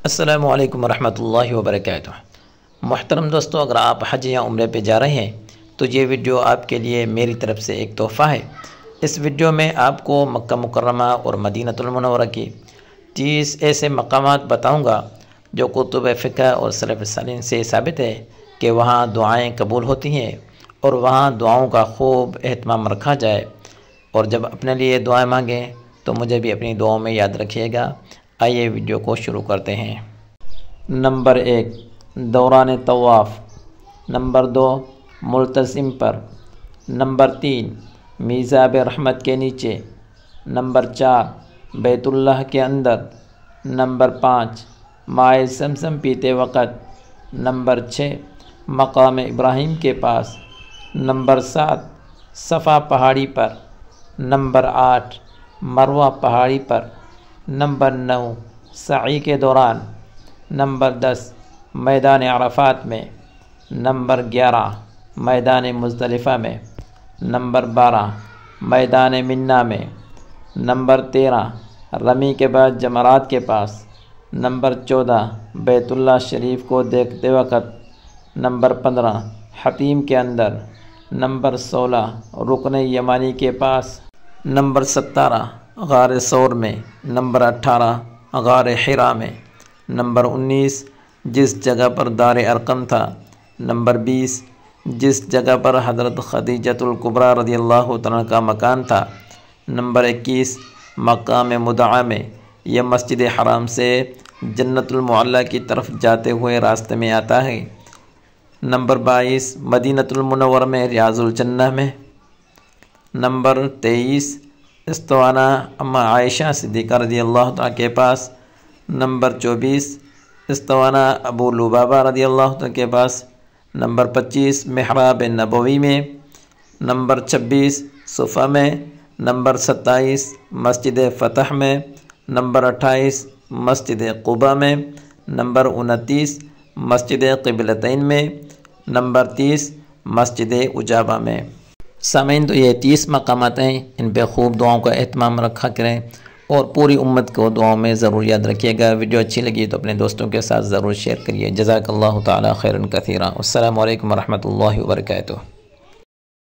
السلام علیکم ورحمۃ اللہ وبرکاتہ۔ محترم دوستو، اگر آپ حج یا عمرے پہ جا رہے ہیں تو یہ ویڈیو آپ کے لیے میری طرف سے ایک تحفہ ہے۔ اس ویڈیو میں آپ کو مکہ مکرمہ اور مدینہ المنورہ کی 30 ایسے مقامات بتاؤں گا جو کتب فقہ اور سلف صالحین سے ثابت ہے کہ وہاں دعائیں قبول ہوتی ہیں اور وہاں دعاؤں کا خوب اہتمام رکھا جائے، اور جب اپنے لیے دعائیں مانگیں تو مجھے بھی اپنی دعاؤں میں یاد رکھیے گا۔ آئیے ویڈیو کو شروع کرتے ہیں۔ نمبر 1، دوران طواف۔ نمبر 2، ملتزم پر۔ نمبر 3، میزاب رحمت کے نیچے۔ نمبر 4، بیت اللہ کے اندر۔ نمبر 5، مائے زمزم پیتے وقت۔ نمبر 6، مقام ابراہیم کے پاس۔ نمبر 7، صفا پہاڑی پر۔ نمبر 8، مروہ پہاڑی پر۔ نمبر 9، سعی کے دوران۔ نمبر 10، میدان عرفات میں۔ نمبر 11، میدان مزدلفہ میں۔ نمبر 12، میدان منا میں۔ نمبر 13، رمی کے بعد جمرات کے پاس۔ نمبر 14، بیت اللہ شریف کو دیکھتے وقت۔ نمبر 15، حتیم کے اندر۔ نمبر 16، رکن یمانی کے پاس۔ نمبر 17، غار ثور میں۔ نمبر 18، غار حرا میں۔ نمبر 19، جس جگہ پر دار ارقم تھا۔ نمبر 20، جس جگہ پر حضرت خدیجۃ الکبریٰ رضی اللہ تعالیٰ کا مکان تھا۔ نمبر 21، مقام مدعا میں۔ یہ مسجد حرام سے جنت المعلیٰ کی طرف جاتے ہوئے راستے میں آتا ہے۔ نمبر 22، مدینہ المنورہ میں ریاض الجنہ میں۔ نمبر 23، استوانہ اما عائشہ صدیقہ رضی اللہ تعالیٰ کے پاس۔ نمبر 24، استوانہ ابو لبابہ رضی اللہ تعالیٰ کے پاس۔ نمبر 25، محراب نبوی میں۔ نمبر 26، صفا میں۔ نمبر 27، مسجد فتح میں۔ نمبر 28، مسجد قباء میں۔ نمبر 29، مسجد قبلتین میں۔ نمبر 30، مسجد اجابہ میں۔ سامعین، تو یہ 30 مقامات ہیں، ان پہ خوب دعاؤں کا اہتمام رکھا کریں اور پوری امت کو دعاؤں میں ضرور یاد رکھیے گا۔ ویڈیو اچھی لگی تو اپنے دوستوں کے ساتھ ضرور شیئر کریے۔ جزاک اللہ تعالی خیرا کثیرا۔ السلام علیکم ورحمۃ اللہ وبرکاتہ۔